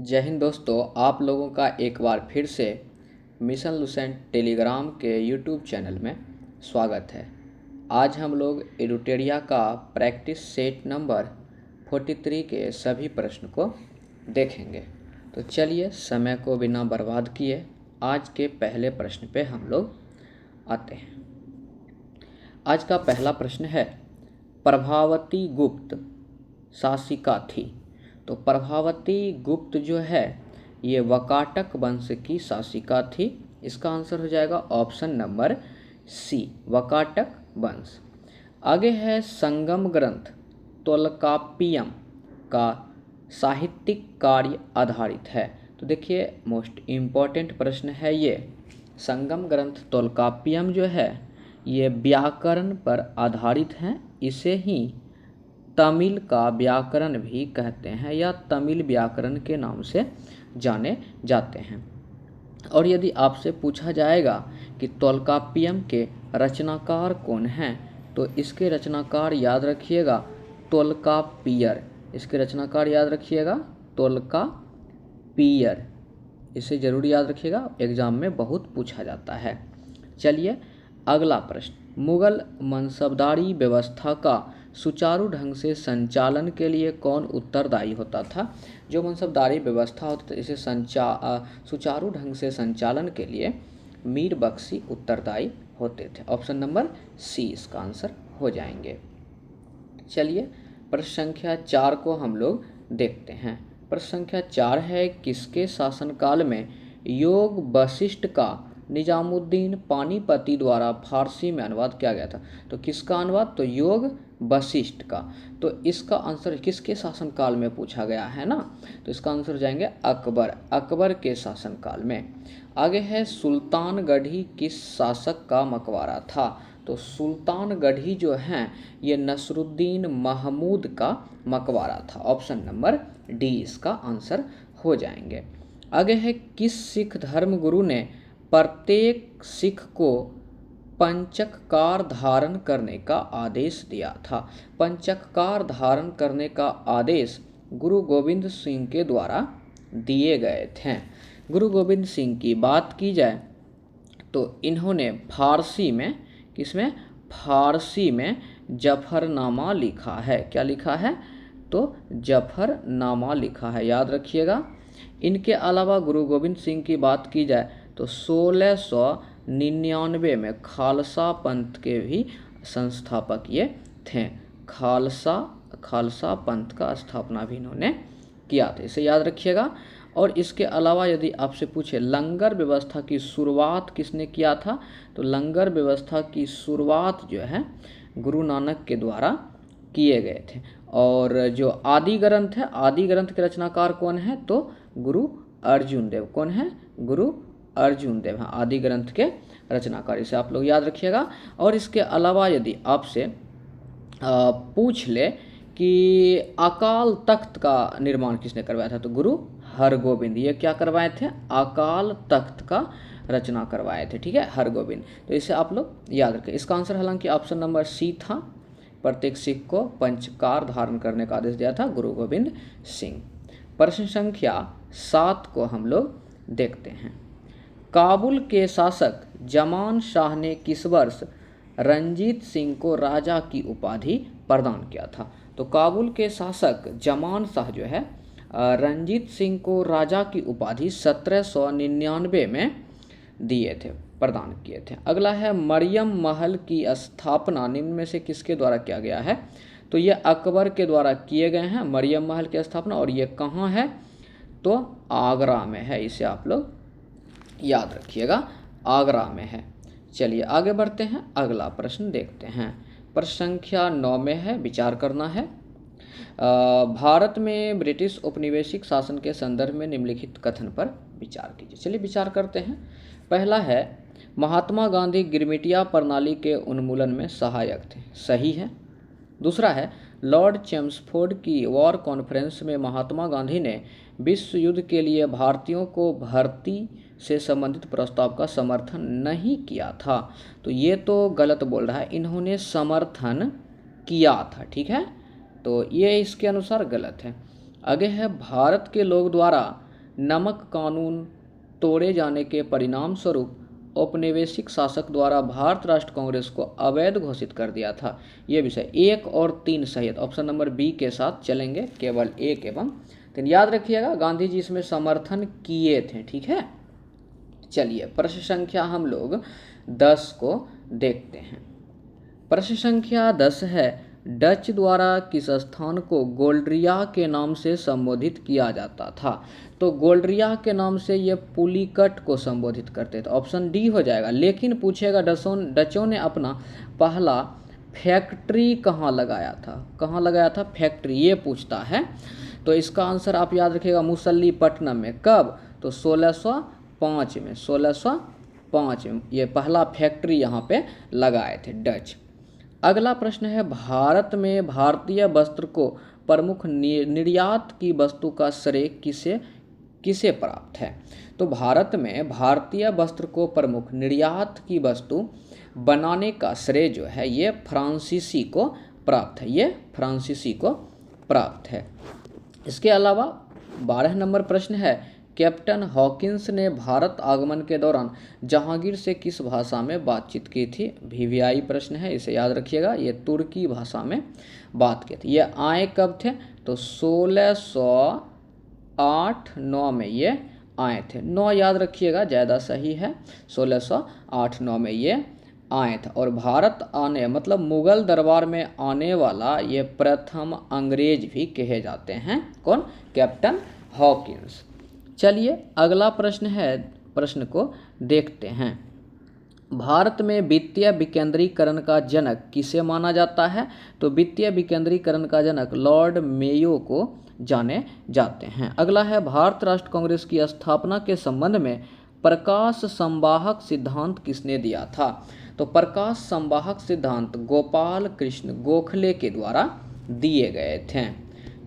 जय हिंद दोस्तों, आप लोगों का एक बार फिर से मिशन लुसेंट टेलीग्राम के यूट्यूब चैनल में स्वागत है। आज हम लोग एडुटेरिया का प्रैक्टिस सेट नंबर 43 के सभी प्रश्न को देखेंगे। तो चलिए समय को बिना बर्बाद किए आज के पहले प्रश्न पे हम लोग आते हैं। आज का पहला प्रश्न है, प्रभावती गुप्त शासिका थी। तो प्रभावती गुप्त जो है ये वकाटक वंश की शासिका थी। इसका आंसर हो जाएगा ऑप्शन नंबर सी, वकाटक वंश। आगे है, संगम ग्रंथ तोल्काप्पियम का साहित्यिक कार्य आधारित है। तो देखिए मोस्ट इम्पॉर्टेंट प्रश्न है ये। संगम ग्रंथ तोल्काप्पियम जो है ये व्याकरण पर आधारित है। इसे ही तमिल का व्याकरण भी कहते हैं या तमिल व्याकरण के नाम से जाने जाते हैं। और यदि आपसे पूछा जाएगा कि तोल्काप्पियम के रचनाकार कौन हैं, तो इसके रचनाकार याद रखिएगा तोल्काप्पियर। इसके रचनाकार याद रखिएगा तोल्काप्पियर। इसे जरूर याद रखिएगा, एग्जाम में बहुत पूछा जाता है। चलिए अगला प्रश्न, मुगल मनसबदारी व्यवस्था का सुचारू ढंग से संचालन के लिए कौन उत्तरदायी होता था। जो मनसबदारी व्यवस्था होती थी इसे सुचारू ढंग से संचालन के लिए मीर बख्शी उत्तरदायी होते थे। ऑप्शन नंबर सी इसका आंसर हो जाएंगे। चलिए प्रश्न संख्या 4 को हम लोग देखते हैं। प्रश्न संख्या 4 है, किसके शासनकाल में योग वशिष्ठ का निजामुद्दीन पानीपति द्वारा फारसी में अनुवाद किया गया था। तो किसका अनुवाद, तो योग वशिष्ठ का। तो इसका आंसर किसके शासनकाल में पूछा गया है ना, तो इसका आंसर हो जाएंगे अकबर। अकबर के शासनकाल में। आगे है, सुल्तानगढ़ी किस शासक का मकबरा था। तो सुल्तानगढ़ी जो हैं ये नसरुद्दीन महमूद का मकबरा था। ऑप्शन नंबर डी इसका आंसर हो जाएंगे। आगे है, किस सिख धर्म गुरु ने प्रत्येक सिख को पंचककार धारण करने का आदेश दिया था। पंचककार धारण करने का आदेश गुरु गोविंद सिंह के द्वारा दिए गए थे। गुरु गोविंद सिंह की बात की जाए तो इन्होंने फारसी में, किसमें, फारसी में जफरनामा लिखा है। क्या लिखा है, तो जफरनामा लिखा है, याद रखिएगा। इनके अलावा गुरु गोविंद सिंह की बात की जाए तो 1699 में खालसा पंथ के भी संस्थापक ये थे। खालसा पंथ का स्थापना भी इन्होंने किया था, इसे याद रखिएगा। और इसके अलावा यदि आपसे पूछे लंगर व्यवस्था की शुरुआत किसने किया था, तो लंगर व्यवस्था की शुरुआत जो है गुरु नानक के द्वारा किए गए थे। और जो आदि ग्रंथ है, आदि ग्रंथ के रचनाकार कौन है, तो गुरु अर्जुन देव। कौन है, गुरु अर्जुन देव, हाँ, आदि ग्रंथ के रचनाकार। इसे आप लोग याद रखिएगा। और इसके अलावा यदि आपसे पूछ ले कि अकाल तख्त का निर्माण किसने करवाया था, तो गुरु हरगोविंद। ये क्या करवाए थे, अकाल तख्त का रचना करवाए थे, ठीक है, हरगोविंद। तो इसे आप लोग याद रखें। इसका आंसर हालांकि ऑप्शन नंबर सी था, प्रत्येक सिख को पंचकार धारण करने का आदेश दिया था गुरु गोविंद सिंह। प्रश्न संख्या 7 को हम लोग देखते हैं। काबुल के शासक जमान शाह ने किस वर्ष रंजीत सिंह को राजा की उपाधि प्रदान किया था। तो काबुल के शासक जमान शाह जो है रंजीत सिंह को राजा की उपाधि 1799 में दिए थे, प्रदान किए थे। अगला है, मरियम महल की स्थापना निम्न में से किसके द्वारा किया गया है। तो ये अकबर के द्वारा किए गए हैं मरियम महल की स्थापना। और ये कहाँ है, तो आगरा में है, इसे आप लोग याद रखिएगा, आगरा में है। चलिए आगे बढ़ते हैं, अगला प्रश्न देखते हैं। प्रश्न संख्या 9 में है, विचार करना है। भारत में ब्रिटिश औपनिवेशिक शासन के संदर्भ में निम्नलिखित कथन पर विचार कीजिए। चलिए विचार करते हैं। पहला है, महात्मा गांधी गिरमिटिया प्रणाली के उन्मूलन में सहायक थे, सही है। दूसरा है, लॉर्ड चेम्सफोर्ड की वॉर कॉन्फ्रेंस में महात्मा गांधी ने विश्व युद्ध के लिए भारतीयों को भर्ती से संबंधित प्रस्ताव का समर्थन नहीं किया था। तो ये तो गलत बोल रहा है, इन्होंने समर्थन किया था, ठीक है, तो ये इसके अनुसार गलत है। आगे है, भारत के लोग द्वारा नमक कानून तोड़े जाने के परिणाम स्वरूप औपनिवेशिक शासक द्वारा भारत राष्ट्र कांग्रेस को अवैध घोषित कर दिया था। ये विषय 1 और 3 सही है, तो ऑप्शन नंबर बी के साथ चलेंगे, केवल 1 एवं 3। याद रखिएगा गांधी जी इसमें समर्थन किए थे, ठीक है। चलिए प्रश्न संख्या हम लोग 10 को देखते हैं। प्रश्न संख्या 10 है, डच द्वारा किस स्थान को गोल्ड्रिया के नाम से संबोधित किया जाता था? तो गोल्ड्रिया के नाम से ये पुलिकट को संबोधित करते थे, ऑप्शन डी हो जाएगा। लेकिन पूछेगा डचों ने अपना पहला फैक्ट्री कहाँ लगाया था? कहाँ लगाया था फैक्ट्री, ये पूछता है। तो इसका आंसर आप याद रखिएगा मुसल्लीपट्टनम में। कब? तो 1605 में, 1605 में ये पहला फैक्ट्री यहाँ पे लगाए थे डच। अगला प्रश्न है, भारत में भारतीय वस्त्र को प्रमुख निर्यात की वस्तु का श्रेय किसे प्राप्त है? तो भारत में भारतीय वस्त्र को प्रमुख निर्यात की वस्तु बनाने का श्रेय जो है ये फ्रांसीसी को प्राप्त है, ये फ्रांसीसी को प्राप्त है। इसके अलावा 12 नंबर प्रश्न है, कैप्टन हॉकिंस ने भारत आगमन के दौरान जहांगीर से किस भाषा में बातचीत की थी? वीवीआई प्रश्न है, इसे याद रखिएगा, ये तुर्की भाषा में बात की थी। ये आए कब थे? तो 1608-9 में ये आए थे। 9 याद रखिएगा, ज़्यादा सही है, 1608-9 में ये आए थे। और भारत आने मतलब मुगल दरबार में आने वाला ये प्रथम अंग्रेज भी कहे जाते हैं। कौन? Captain Hawkins. चलिए अगला प्रश्न है, प्रश्न को देखते हैं। भारत में वित्तीय विकेंद्रीकरण का जनक किसे माना जाता है? तो वित्तीय विकेंद्रीकरण का जनक लॉर्ड मेयो को जाने जाते हैं। अगला है, भारत राष्ट्र कांग्रेस की स्थापना के संबंध में प्रकाश संवाहक सिद्धांत किसने दिया था? तो प्रकाश संवाहक सिद्धांत गोपाल कृष्ण गोखले के द्वारा दिए गए थे।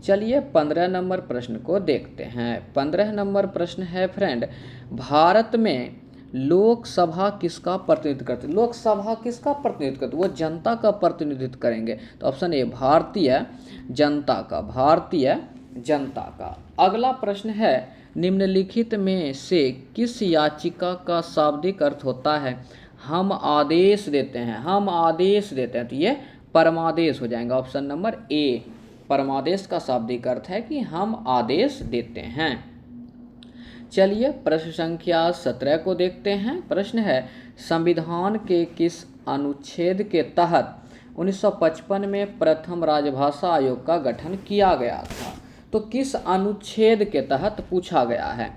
चलिए 15 नंबर प्रश्न को देखते हैं। 15 नंबर प्रश्न है फ्रेंड, भारत में लोकसभा किसका प्रतिनिधित्व करती है? लोकसभा किसका प्रतिनिधित्व करती है? वो जनता का प्रतिनिधित्व करेंगे, तो ऑप्शन ए भारतीय जनता का, भारतीय जनता का। अगला प्रश्न है, निम्नलिखित में से किस याचिका का शाब्दिक अर्थ होता है हम आदेश देते हैं? हम आदेश देते हैं, तो ये परमादेश हो जाएगा, ऑप्शन नंबर ए। परमादेश का शाब्दिक अर्थ है कि हम आदेश देते हैं। चलिए प्रश्न संख्या 17 को देखते हैं। प्रश्न है, संविधान के किस अनुच्छेद के तहत 1955 में प्रथम राजभाषा आयोग का गठन किया गया था? तो किस अनुच्छेद के तहत पूछा गया है?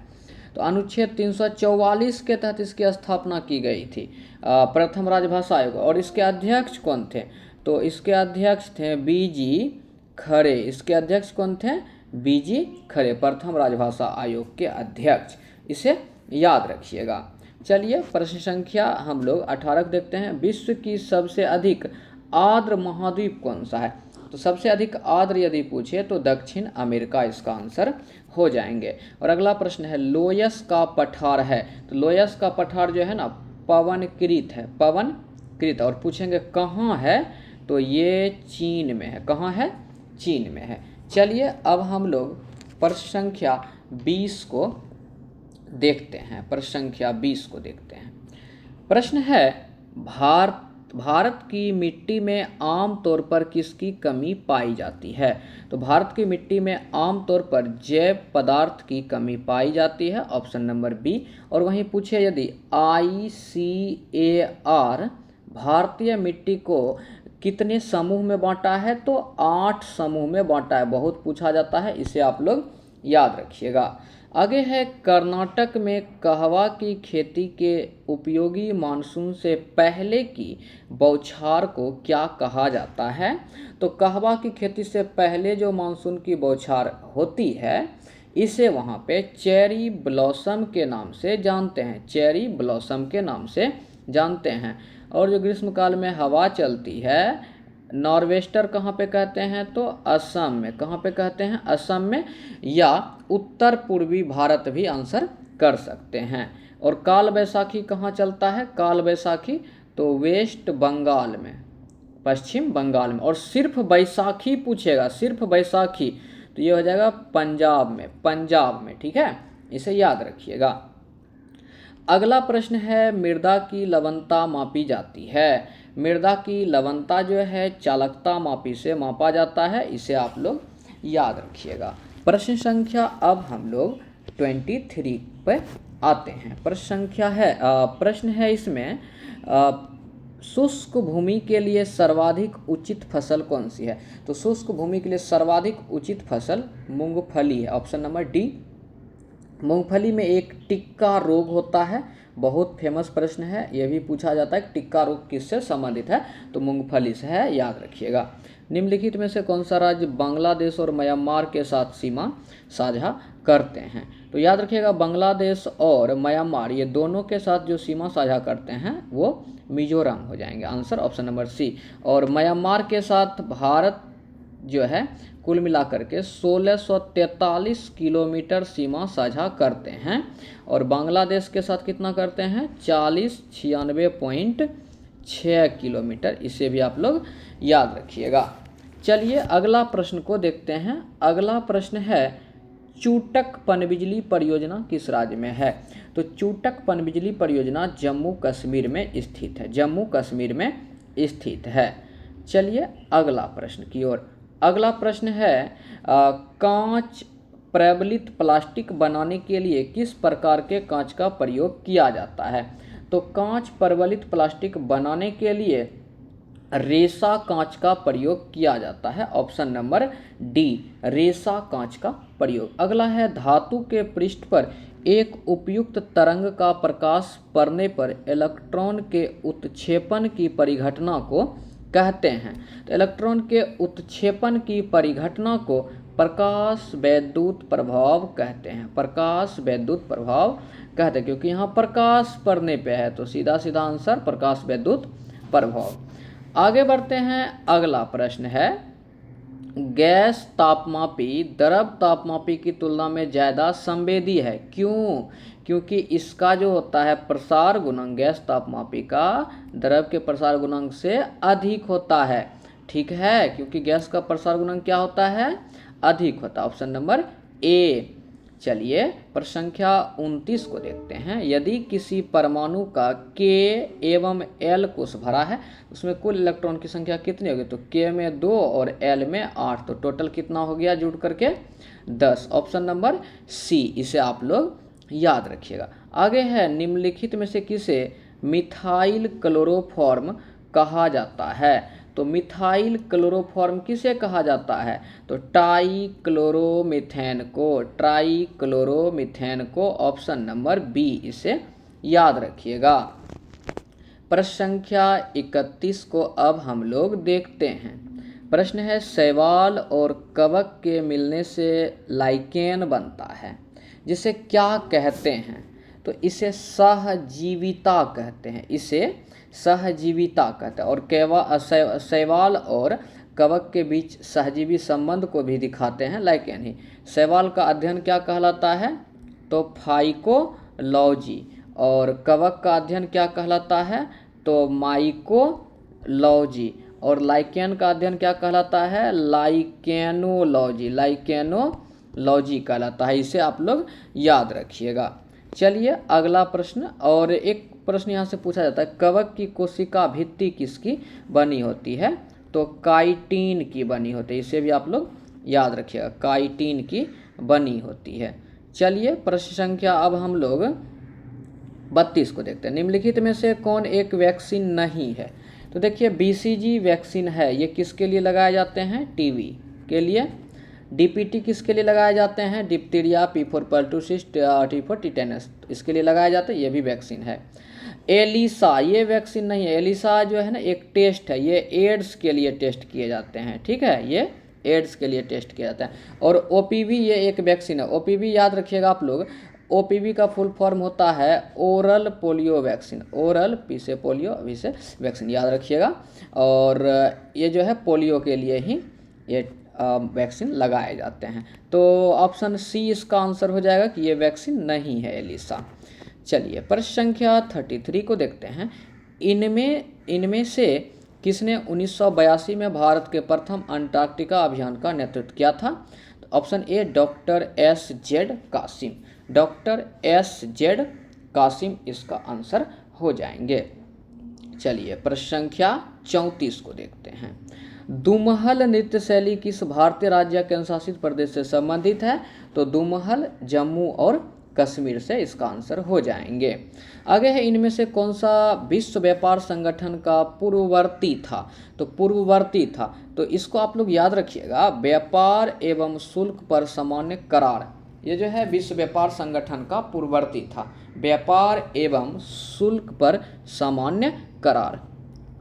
तो अनुच्छेद 344 के तहत इसकी स्थापना की गई थी प्रथम राजभाषा आयोग। और इसके अध्यक्ष कौन थे? तो इसके अध्यक्ष थे बीजी खरे। इसके अध्यक्ष कौन थे? बीजी खरे, प्रथम राजभाषा आयोग के अध्यक्ष, इसे याद रखिएगा। चलिए प्रश्न संख्या हम लोग 18 देखते हैं। विश्व की सबसे अधिक आर्द्र महाद्वीप कौन सा है? तो सबसे अधिक आर्द्र यदि पूछे तो दक्षिण अमेरिका इसका आंसर हो जाएंगे। और अगला प्रश्न है, लोयस का पठार है, तो लोयस का पठार जो है ना पवनकृत है, पवनकृत। और पूछेंगे कहाँ है? तो ये चीन में है। कहाँ है? चीन में है। चलिए अब हम लोग प्रश्न संख्या 20 को देखते हैं। प्रश्न संख्या 20 को देखते हैं। प्रश्न है, भारत की मिट्टी में आम तौर पर किसकी कमी पाई जाती है? तो भारत की मिट्टी में आम तौर पर जैव पदार्थ की कमी पाई जाती है, ऑप्शन नंबर बी। और वहीं पूछे यदि ICAR भारतीय मिट्टी को कितने समूह में बांटा है? तो 8 समूह में बांटा है। बहुत पूछा जाता है, इसे आप लोग याद रखिएगा। आगे है, कर्नाटक में कहवा की खेती के उपयोगी मानसून से पहले की बौछार को क्या कहा जाता है? तो कहवा की खेती से पहले जो मानसून की बौछार होती है इसे वहाँ पे चेरी ब्लॉसम के नाम से जानते हैं, चेरी ब्लॉसम के नाम से जानते हैं। और जो ग्रीष्मकाल में हवा चलती है नॉर्वेस्टर कहाँ पे कहते हैं? तो असम में। कहाँ पे कहते हैं? असम में, या उत्तर पूर्वी भारत भी आंसर कर सकते हैं। और काल बैसाखी कहाँ चलता है? काल बैसाखी तो वेस्ट बंगाल में, पश्चिम बंगाल में। और सिर्फ बैसाखी पूछेगा, सिर्फ बैसाखी, तो ये हो जाएगा पंजाब में, पंजाब में, ठीक है। इसे याद रखिएगा। अगला प्रश्न है, मृदा की लवणता मापी जाती है। मृदा की लवणता जो है चालकता मापी से मापा जाता है, इसे आप लोग याद रखिएगा। प्रश्न संख्या अब हम लोग 23 पे आते हैं। प्रश्न है इसमें शुष्क भूमि के लिए सर्वाधिक उचित फसल कौन सी है। तो शुष्क भूमि के लिए सर्वाधिक उचित फसल मूंगफली है, ऑप्शन नंबर डी। मूंगफली में एक टिक्का रोग होता है, बहुत फेमस प्रश्न है, यह भी पूछा जाता है कि टिक्का रोग किससे संबंधित है, तो मूंगफली से है, याद रखिएगा। निम्नलिखित में से कौन सा राज्य बांग्लादेश और म्यांमार के साथ सीमा साझा करते हैं। तो याद रखिएगा, बांग्लादेश और म्यांमार ये दोनों के साथ जो सीमा साझा करते हैं वो मिजोरम हो जाएंगे, आंसर ऑप्शन नंबर सी। और म्यांमार के साथ भारत जो है कुल मिलाकर के 1643 किलोमीटर सीमा साझा करते हैं, और बांग्लादेश के साथ कितना करते हैं, 4096.6 किलोमीटर, इसे भी आप लोग याद रखिएगा। चलिए अगला प्रश्न को देखते हैं। अगला प्रश्न है, चूटक पनबिजली परियोजना किस राज्य में है। तो चूटक पनबिजली परियोजना जम्मू कश्मीर में स्थित है, जम्मू कश्मीर में स्थित है। चलिए अगला प्रश्न की ओर। अगला प्रश्न है, कांच प्रबलित प्लास्टिक बनाने के लिए किस प्रकार के कांच का प्रयोग किया जाता है। तो कांच प्रबलित प्लास्टिक बनाने के लिए रेशा कांच का प्रयोग किया जाता है, ऑप्शन नंबर डी, रेशा कांच का प्रयोग। अगला है, धातु के पृष्ठ पर एक उपयुक्त तरंग का प्रकाश पड़ने पर इलेक्ट्रॉन के उत्क्षेपण की परिघटना को कहते हैं। तो इलेक्ट्रॉन के उत्क्षेपण की परिघटना को प्रकाश वैद्युत प्रभाव कहते हैं, प्रकाश वैद्युत प्रभाव कहते हैं, क्योंकि यहाँ प्रकाश पड़ने पे है, तो सीधा सीधा आंसर प्रकाश वैद्युत प्रभाव। आगे बढ़ते हैं। अगला प्रश्न है, गैस तापमापी द्रव तापमापी की तुलना में ज़्यादा संवेदी है, क्यों। क्योंकि इसका जो होता है प्रसार गुणांक गैस तापमापी का द्रव के प्रसार गुणांक से अधिक होता है, ठीक है, क्योंकि गैस का प्रसार गुणांक क्या होता है, अधिक होता है, ऑप्शन नंबर ए। चलिए प्रश्न संख्या 29 को देखते हैं। यदि किसी परमाणु का K एवं L कोष भरा है, उसमें कुल इलेक्ट्रॉन की संख्या कितनी होगी। तो K में 2 और L में 8, तो टोटल कितना हो गया जुड़ करके 10, ऑप्शन नंबर सी, इसे आप लोग याद रखिएगा। आगे है, निम्नलिखित में से किसे मिथाइल क्लोरोफॉर्म कहा जाता है। तो मिथाइल क्लोरोफॉर्म किसे कहा जाता है। तो ट्राई क्लोरोमीथेन को, ट्राई क्लोरोमीथेन को, ऑप्शन नंबर बी, इसे याद रखिएगा। प्रश्न संख्या 31 को अब हम लोग देखते हैं। प्रश्न है, शैवाल और कवक के मिलने से लाइकेन बनता है, जिसे क्या कहते हैं। तो इसे सहजीविता कहते हैं, इसे सहजीविता कहते हैं, और शैवाल और कवक के बीच सहजीवी संबंध को भी दिखाते हैं लाइकेन ही। शैवाल का अध्ययन क्या कहलाता है, तो फाइकोलॉजी, और कवक का अध्ययन क्या कहलाता है, तो माइकोलॉजी, और लाइकेन का अध्ययन क्या कहलाता है, लाइकेनोलॉजी, लाइकेनोलॉजी कहलाता है, इसे आप लोग याद रखिएगा। चलिए अगला प्रश्न, और एक प्रश्न यहाँ से पूछा जाता है, कवक की कोशिका भित्ति किसकी बनी होती है। तो काइटिन की बनी होती है, इसे भी आप लोग याद रखिएगा, काइटिन की बनी होती है। चलिए प्रश्न संख्या अब हम लोग 32 को देखते हैं। निम्नलिखित में से कौन एक वैक्सीन नहीं है। तो देखिए BCG वैक्सीन है, ये किसके लिए लगाए जाते हैं, टीबी के लिए। DPT किसके लिए लगाए जाते हैं, diphtheria, P4 pertussis, T4 tetanus, इसके लिए लगाए जाते हैं, ये भी वैक्सीन है। एलिसा ये वैक्सीन नहीं है, एलिसा जो है ना एक टेस्ट है, ये एड्स के लिए टेस्ट किए जाते हैं, ठीक है, ये एड्स के लिए टेस्ट किया जाता है। और OPV ये एक वैक्सीन है, OPV याद रखिएगा आप लोग, OPV का फुल फॉर्म होता है oral polio vaccine, oral P से पोलियो, अभी से वैक्सीन, याद रखिएगा। और ये जो है पोलियो के लिए ही ये वैक्सीन लगाए जाते हैं। तो ऑप्शन सी इसका आंसर हो जाएगा कि ये वैक्सीन नहीं है एलिसा। चलिए प्रश्न संख्या 33 को देखते हैं। इनमें से किसने 1982 में भारत के प्रथम अंटार्कटिका अभियान का नेतृत्व किया था। तो option A doctor SZ Qasim, doctor SZ Qasim इसका आंसर हो जाएंगे। चलिए प्रश्न संख्या 34 को देखते हैं। दुमहल नृत्य शैली किस भारतीय राज्य के अनुशासित प्रदेश से संबंधित है? तो दुमहल जम्मू और कश्मीर से इसका आंसर हो जाएंगे। आगे है, इनमें से कौन सा विश्व व्यापार संगठन का पूर्ववर्ती था? तो पूर्ववर्ती था, तो इसको आप लोग याद रखिएगा, व्यापार एवं शुल्क पर सामान्य करार, ये जो है विश्व व्यापार संगठन का पूर्ववर्ती था, व्यापार एवं शुल्क पर सामान्य करार।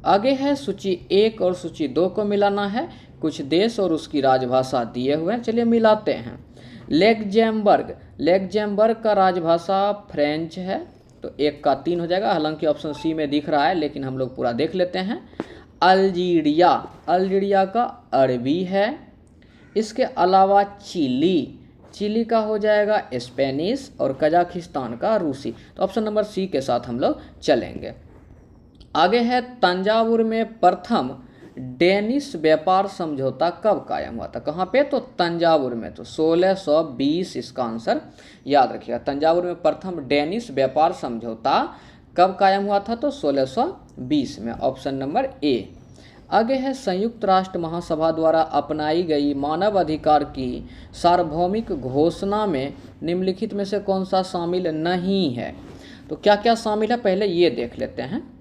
आगे है, सूची 1 और सूची 2 को मिलाना है, कुछ देश और उसकी राजभाषा दिए हुए हैं, चलिए मिलाते हैं। लेक्जेमबर्ग का राजभाषा फ्रेंच है, तो 1 का 3 हो जाएगा, हालांकि ऑप्शन सी में दिख रहा है लेकिन हम लोग पूरा देख लेते हैं। अल्जीरिया का अरबी है। इसके अलावा चिली का हो जाएगा स्पेनिश, और कजाकिस्तान का रूसी। तो ऑप्शन नंबर सी के साथ हम लोग चलेंगे। आगे है, तंजावुर में प्रथम डेनिश व्यापार समझौता कब कायम हुआ था? कहाँ पे? तो तंजावुर में, तो 1620 इसका आंसर याद रखिएगा। तंजावुर में प्रथम डेनिश व्यापार समझौता कब कायम हुआ था? तो 1620 में, ऑप्शन नंबर ए। आगे है, संयुक्त राष्ट्र महासभा द्वारा अपनाई गई मानव अधिकार की सार्वभौमिक घोषणा में निम्नलिखित में से कौन सा शामिल नहीं है? तो क्या क्या शामिल है पहले ये देख लेते हैं।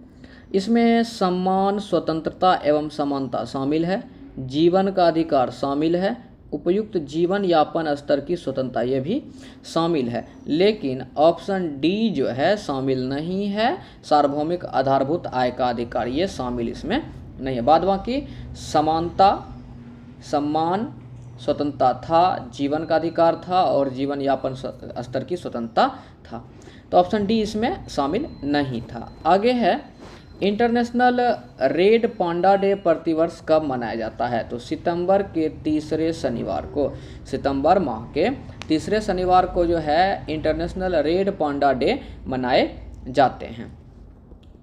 इसमें सम्मान, स्वतंत्रता एवं समानता शामिल है, जीवन का अधिकार शामिल है, उपयुक्त जीवन यापन स्तर की स्वतंत्रता ये भी शामिल है, लेकिन ऑप्शन डी जो है शामिल नहीं है, सार्वभौमिक आधारभूत आय का अधिकार, ये शामिल इसमें नहीं है। बाद बाकी समानता, सम्मान, स्वतंत्रता था, जीवन का अधिकार था और जीवन यापन स्तर की स्वतंत्रता था, तो ऑप्शन डी इसमें शामिल नहीं था। आगे है, इंटरनेशनल रेड पांडा डे प्रतिवर्ष कब मनाया जाता है? तो सितंबर के तीसरे शनिवार को, सितंबर माह के तीसरे शनिवार को जो है इंटरनेशनल रेड पांडा डे मनाए जाते हैं।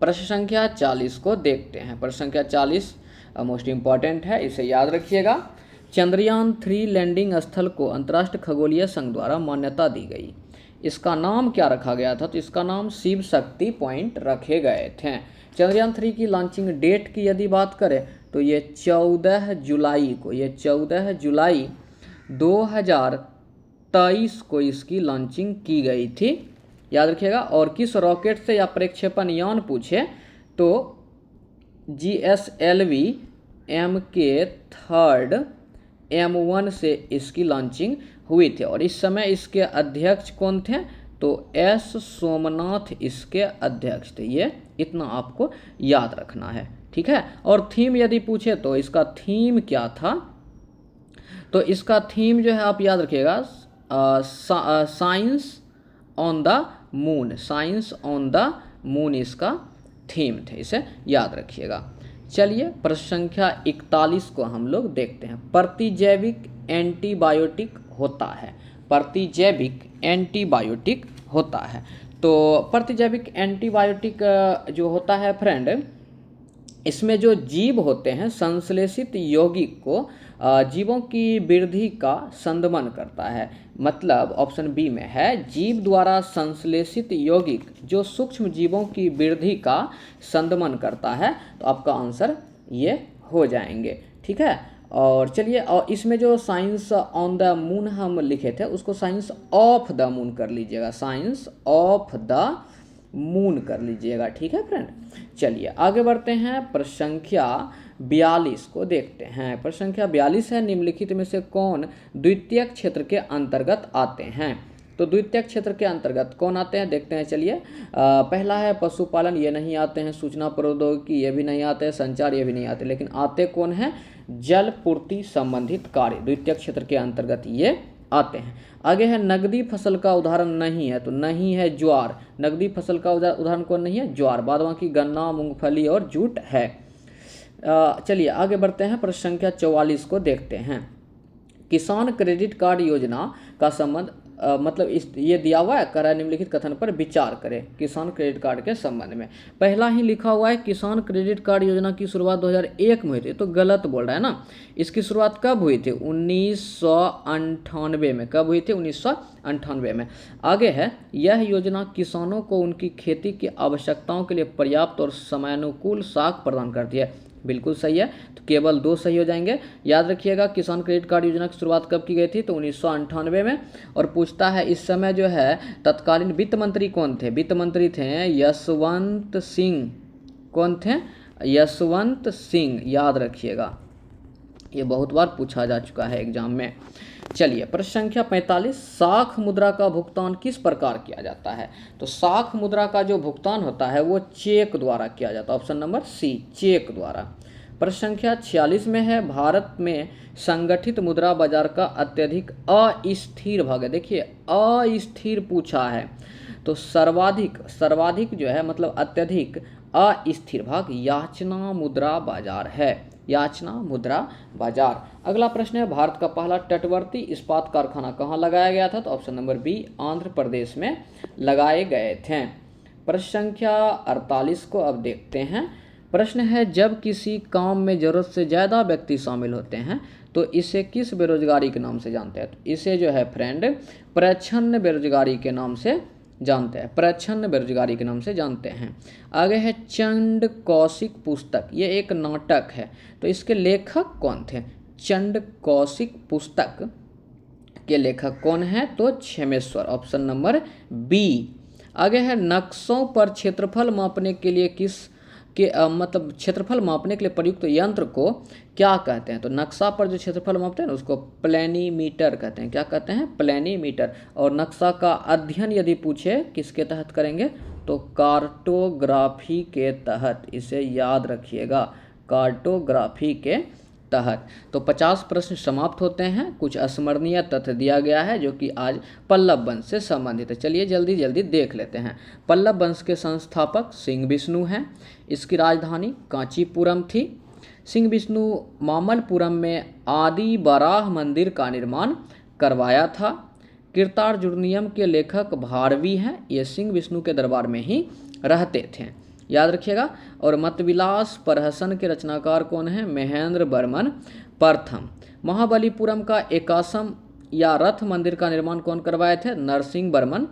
प्रश्न संख्या 40 को देखते हैं। प्रश्न संख्या 40 मोस्ट इम्पॉर्टेंट है, इसे याद रखिएगा। चंद्रयान 3 लैंडिंग स्थल को अंतर्राष्ट्रीय खगोलीय संघ द्वारा मान्यता दी गई, इसका नाम क्या रखा गया था? तो इसका नाम शिव शक्ति पॉइंट रखे गए थे। चंद्रयान 3 की लॉन्चिंग डेट की यदि बात करें तो ये 14 जुलाई को, ये 14 जुलाई 2023 को इसकी लॉन्चिंग की गई थी, याद रखिएगा। और किस रॉकेट से या प्रक्षेपण यान पूछे तो GSLV MK3 M1 से इसकी लॉन्चिंग हुई थी, और इस समय इसके अध्यक्ष कौन थे? तो S सोमनाथ इसके अध्यक्ष थे। ये इतना आपको याद रखना है, ठीक है। और थीम यदि पूछे तो इसका थीम क्या था? तो इसका थीम जो है आप याद रखिएगा, science on the moon, science on the moon इसका थीम थे, इसे याद रखिएगा। चलिए प्रश्न संख्या 41 को हम लोग देखते हैं। प्रतिजैविक एंटीबायोटिक होता है, प्रतिजैविक एंटीबायोटिक होता है। तो प्रतिजैविक एंटीबायोटिक जो होता है फ्रेंड, इसमें जो जीव होते हैं संश्लेषित यौगिक को जीवों की वृद्धि का संदमन करता है, मतलब ऑप्शन बी में है, जीव द्वारा संश्लेषित यौगिक जो सूक्ष्म जीवों की वृद्धि का संदमन करता है, तो आपका आंसर ये हो जाएंगे, ठीक है। और चलिए, और इसमें जो साइंस ऑन द मून हम लिखे थे उसको साइंस ऑफ द मून कर लीजिएगा, साइंस ऑफ द मून कर लीजिएगा, ठीक है फ्रेंड। चलिए आगे बढ़ते हैं, प्रश्न संख्या 42 को देखते हैं। प्रश्न संख्या 42 है, निम्नलिखित में से कौन द्वितीयक क्षेत्र के अंतर्गत आते हैं? तो द्वितीयक क्षेत्र के अंतर्गत कौन आते हैं देखते हैं। चलिए पहला है पशुपालन, ये नहीं आते हैं, सूचना प्रौद्योगिकी ये भी नहीं आते हैं, संचार ये भी नहीं आते, लेकिन आते कौन है? जल पूर्ति संबंधित कार्य द्वितीयक क्षेत्र के अंतर्गत ये आते हैं। आगे है, नगदी फसल का उदाहरण नहीं है, तो नहीं है ज्वार, नगदी फसल का उदाहरण कौन नहीं है? ज्वार। बाद बाकी गन्ना, मूंगफली और जूट है। चलिए आगे बढ़ते हैं, प्रश्न संख्या 44 को देखते हैं। किसान क्रेडिट कार्ड योजना का संबंध मतलब इस ये दिया हुआ है, करा निम्नलिखित कथन पर विचार करें किसान क्रेडिट कार्ड के संबंध में। पहला ही लिखा हुआ है किसान क्रेडिट कार्ड योजना की शुरुआत 2001 में हुई थी, तो गलत बोल रहा है ना। इसकी शुरुआत कब हुई थी? 1998 में। कब हुई थी? 1998 में। आगे है, यह योजना किसानों को उनकी खेती की आवश्यकताओं के लिए पर्याप्त और समयानुकूल साख प्रदान करती है। बिल्कुल सही है, तो केवल 2 सही हो जाएंगे। याद रखिएगा किसान क्रेडिट कार्ड योजना की शुरुआत कब की गई थी? तो 1998 में। और पूछता है इस समय जो है तत्कालीन वित्त मंत्री कौन थे? वित्त मंत्री थे यशवंत सिंह। कौन थे? यशवंत सिंह। याद रखिएगा, ये बहुत बार पूछा जा चुका है एग्जाम में। चलिए प्रश्न संख्या 45, साख मुद्रा का भुगतान किस प्रकार किया जाता है? तो साख मुद्रा का जो भुगतान होता है वो चेक द्वारा किया जाता है। ऑप्शन नंबर सी, चेक द्वारा। प्रश्न संख्या 46 में है, भारत में संगठित मुद्रा बाजार का अत्यधिक अस्थिर भाग है। देखिए अस्थिर पूछा है, तो सर्वाधिक जो है मतलब अत्यधिक अस्थिर भाग याचना मुद्रा बाजार है। याचना मुद्रा बाजार। अगला प्रश्न है, भारत का पहला तटवर्ती इस्पात कारखाना कहाँ लगाया गया था? तो option number B, Andhra Pradesh में लगाए गए थे। प्रश्न संख्या 48 को अब देखते हैं। प्रश्न है, जब किसी काम में जरूरत से ज़्यादा व्यक्ति शामिल होते हैं तो इसे किस बेरोजगारी के नाम से जानते हैं? तो इसे जो है फ्रेंड प्रच्छन्न बेरोजगारी के नाम से जानते हैं। प्रच्छन्न बेरोजगारी के नाम से जानते हैं। आगे है चंड कौशिक पुस्तक, ये एक नाटक है, तो इसके लेखक कौन थे? चंड कौशिक पुस्तक के लेखक कौन है? तो क्षेमेश्वर। Option number B. आगे है, नक्शों पर क्षेत्रफल मापने के लिए मतलब क्षेत्रफल मापने के लिए प्रयुक्त यंत्र को क्या कहते हैं? तो नक्शा पर जो क्षेत्रफल मापते हैं ना उसको प्लेनीमीटर कहते हैं। क्या कहते हैं? प्लेनीमीटर। और नक्शा का अध्ययन यदि पूछे किसके तहत करेंगे? तो कार्टोग्राफी के तहत। इसे याद रखिएगा, कार्टोग्राफी के तहत। तो 50 प्रश्न समाप्त होते हैं। कुछ अस्मरणीय तथ्य दिया गया है जो कि आज पल्लव वंश से संबंधित है। चलिए जल्दी जल्दी देख लेते हैं। पल्लव वंश के संस्थापक सिंह विष्णु हैं। इसकी राजधानी कांचीपुरम थी। सिंह विष्णु मामल्लपुरम में आदि वराह मंदिर का निर्माण करवाया था। कीर्तार्जुनीयम के लेखक भारवी हैं। ये सिंह विष्णु के दरबार में ही रहते थे। याद रखिएगा। और मतविलास प्रहसन के रचनाकार कौन है? महेंद्र वर्मन प्रथम। महाबलीपुरम का एकासम या रथ मंदिर का निर्माण कौन करवाए थे? नरसिंह वर्मन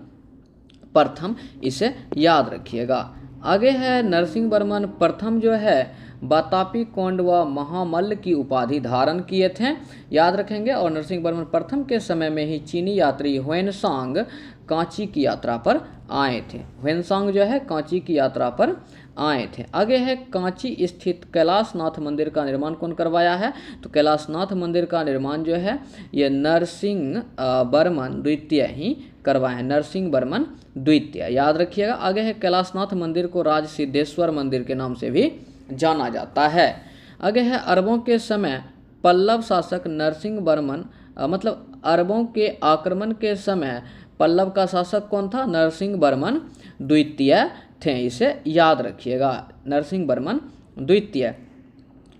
प्रथम। इसे याद रखिएगा। आगे है, नरसिंह वर्मन प्रथम जो है वातापी कोंड व महामल्ल की उपाधि धारण किए थे। याद रखेंगे। और नरसिंह वर्मन प्रथम के समय में ही चीनी यात्री ह्वेनसांग कांची की यात्रा पर आए थे। ह्वेनसांग जो है कांची की यात्रा पर आए थे। आगे है, कांची स्थित कैलाशनाथ मंदिर का निर्माण कौन करवाया है? तो कैलाशनाथ मंदिर का निर्माण जो है ये नरसिंह वर्मन द्वितीय ही करवाए हैं। नरसिंह वर्मन द्वितीय। याद रखिएगा। आगे है, कैलाशनाथ मंदिर को राज सिद्धेश्वर मंदिर के नाम से भी जाना जाता है। आगे है, अरबों के समय पल्लव शासक नरसिंह वर्मन मतलब अरबों के आक्रमण के समय पल्लव का शासक कौन था? नरसिंह वर्मन द्वितीय थे। इसे याद रखिएगा, नरसिंह वर्मन द्वितीय।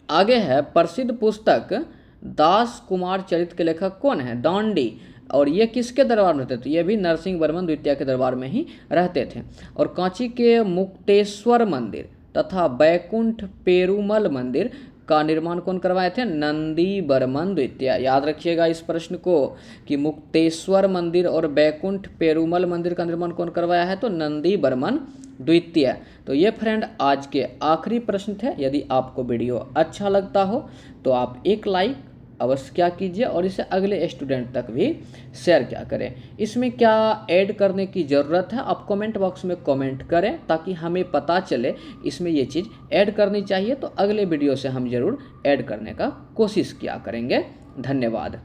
आगे है, प्रसिद्ध पुस्तक दास कुमार चरित्र के लेखक कौन है? दांडी। और ये किसके दरबार में रहते थे? ये भी नरसिंह वर्मन द्वितीय के दरबार में ही रहते थे। और कांची के मुक्तेश्वर मंदिर तथा बैकुंठ पेरुमल मंदिर का निर्माण कौन करवाए थे? नंदी वर्मन द्वितीय। याद रखिएगा इस प्रश्न को कि मुक्तेश्वर मंदिर और बैकुंठ पेरुमल मंदिर का निर्माण कौन करवाया है? तो नंदी वर्मन द्वितीय। तो ये फ्रेंड आज के आखिरी प्रश्न थे। यदि आपको वीडियो अच्छा लगता हो तो आप एक लाइक अवश्य क्या कीजिए और इसे अगले स्टूडेंट तक भी शेयर क्या करें। इसमें क्या ऐड करने की ज़रूरत है आप कमेंट बॉक्स में कमेंट करें ताकि हमें पता चले इसमें ये चीज़ ऐड करनी चाहिए, तो अगले वीडियो से हम ज़रूर ऐड करने का कोशिश किया करेंगे। धन्यवाद।